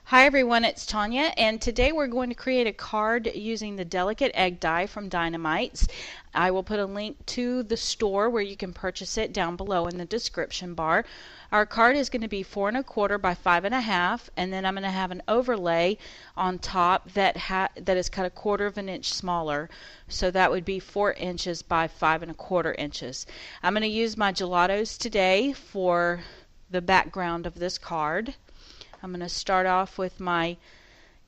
Hi everyone, it's Tonya, and today we're going to create a card using the delicate egg die from Die-Namites. I will put a link to the store where you can purchase it down below in the description bar. Our card is going to be 4 1/4 by 5 1/2, and then I'm going to have an overlay on top that is cut 1/4 of an inch smaller, so that would be 4 inches by 5 1/4 inches. I'm going to use my gelatos today for the background of this card. I'm going to start off with my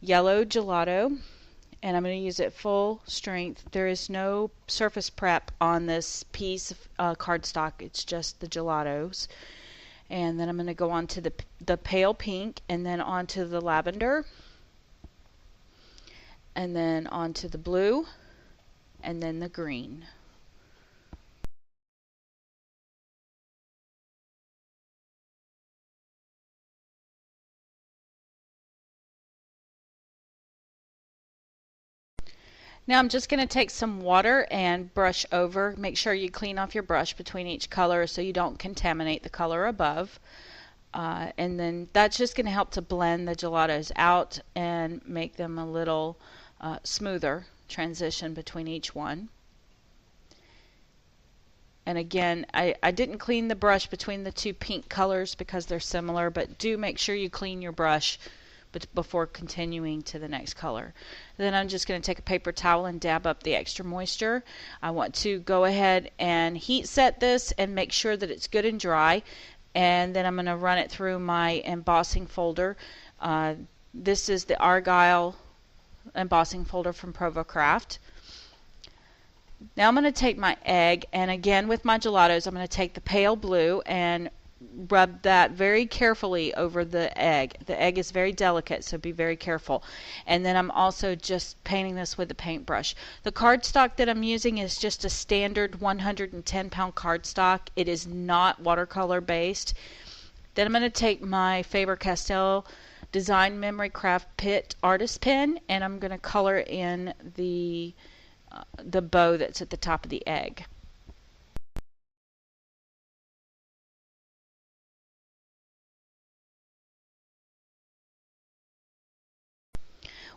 yellow gelato, and I'm going to use it full strength. There is no surface prep on this piece of cardstock. It's just the gelatos. And then I'm going to go on to the pale pink, and then on to the lavender, and then on to the blue, and then the green. Now I'm just going to take some water and brush over. Make sure you clean off your brush between each color so you don't contaminate the color above. And then that's just going to help to blend the gelatos out and make them a little smoother transition between each one. And again, I didn't clean the brush between the two pink colors because they're similar, but do make sure you clean your brush before continuing to the next color. Then I'm just going to take a paper towel and dab up the extra moisture. I want to go ahead and heat set this and make sure that it's good and dry, and then I'm going to run it through my embossing folder. This is the Argyle embossing folder from ProvoCraft. Now I'm going to take my egg, and again with my gelatos I'm going to take the pale blue and rub that very carefully over the egg. The egg is very delicate, so be very careful. And then I'm also just painting this with a paintbrush. The cardstock that I'm using is just a standard 110-pound cardstock. It is not watercolor based. Then I'm going to take my Faber-Castell Design Memory Craft Pit Artist Pen, and I'm going to color in the bow that's at the top of the egg.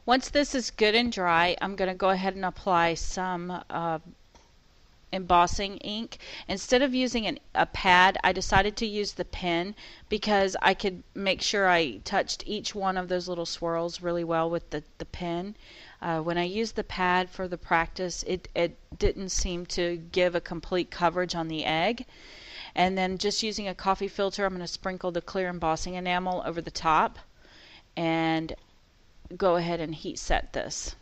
Once this is good and dry, I'm going to go ahead and apply some embossing ink. Instead of using a pad, I decided to use the pen because I could make sure I touched each one of those little swirls really well with the pen. When I used the pad for the practice, it didn't seem to give a complete coverage on the egg. And then just using a coffee filter, I'm going to sprinkle the clear embossing enamel over the top and go ahead and heat set this.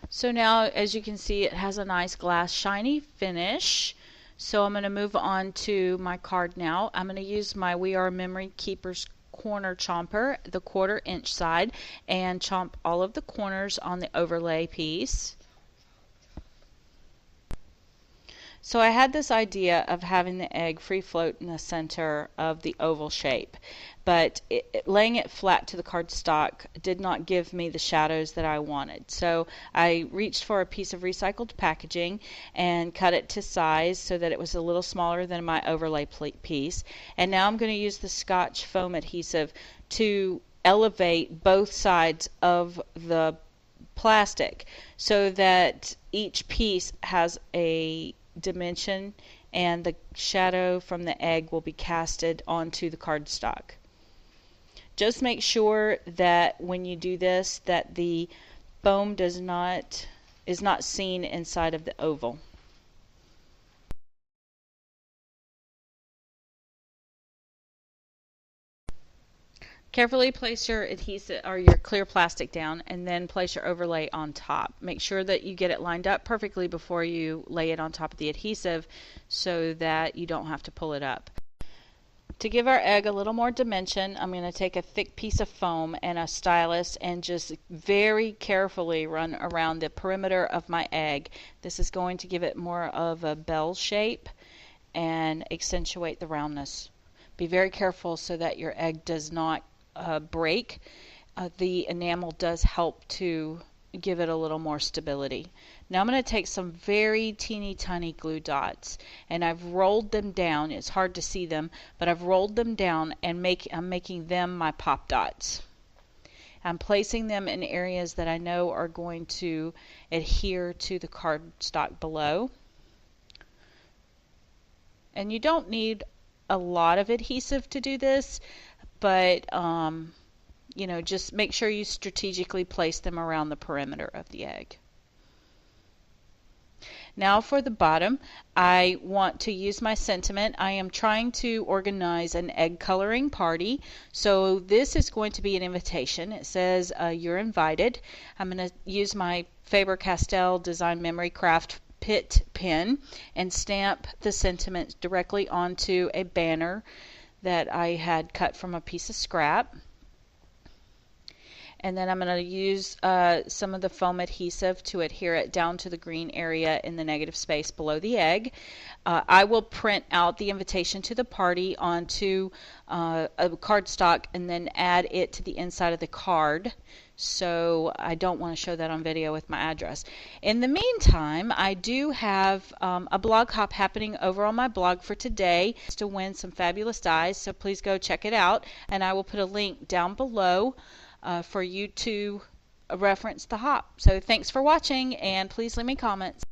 So now, as you can see, it has a nice glass shiny finish. So I'm going to move on to my card now. I'm going to use my We Are Memory Keepers corner chomper, the 1/4 inch side, and chomp all of the corners on the overlay piece. So I had this idea of having the egg free float in the center of the oval shape, but laying it flat to the cardstock did not give me the shadows that I wanted. So I reached for a piece of recycled packaging and cut it to size so that it was a little smaller than my overlay piece. And now I'm going to use the Scotch foam adhesive to elevate both sides of the plastic so that each piece has a dimension and the shadow from the egg will be casted onto the cardstock. Just make sure that when you do this that the foam is not seen inside of the oval. Carefully place your adhesive or your clear plastic down and then place your overlay on top. Make sure that you get it lined up perfectly before you lay it on top of the adhesive so that you don't have to pull it up. To give our egg a little more dimension, I'm going to take a thick piece of foam and a stylus and just very carefully run around the perimeter of my egg. This is going to give it more of a bell shape and accentuate the roundness. Be very careful so that your egg does not break. The enamel does help to give it a little more stability. Now I'm going to take some very teeny tiny glue dots, and I've rolled them down. It's hard to see them, but I've rolled them down and I'm making them my pop dots. I'm placing them in areas that I know are going to adhere to the cardstock below. And you don't need a lot of adhesive to do this, but you know, just make sure you strategically place them around the perimeter of the egg. Now for the bottom, I want to use my sentiment. I am trying to organize an egg coloring party. So this is going to be an invitation. It says you're invited. I'm going to use my Faber-Castell Design Memory Craft Pit pen and stamp the sentiment directly onto a banner that I had cut from a piece of scrap. And then I'm going to use some of the foam adhesive to adhere it down to the green area in the negative space below the egg. I will print out the invitation to the party onto a cardstock and then add it to the inside of the card. So I don't want to show that on video with my address. In the meantime, I do have a blog hop happening over on my blog for today to win some fabulous dies. So please go check it out, and I will put a link down below for you to reference the hop. So thanks for watching, and please leave me comments.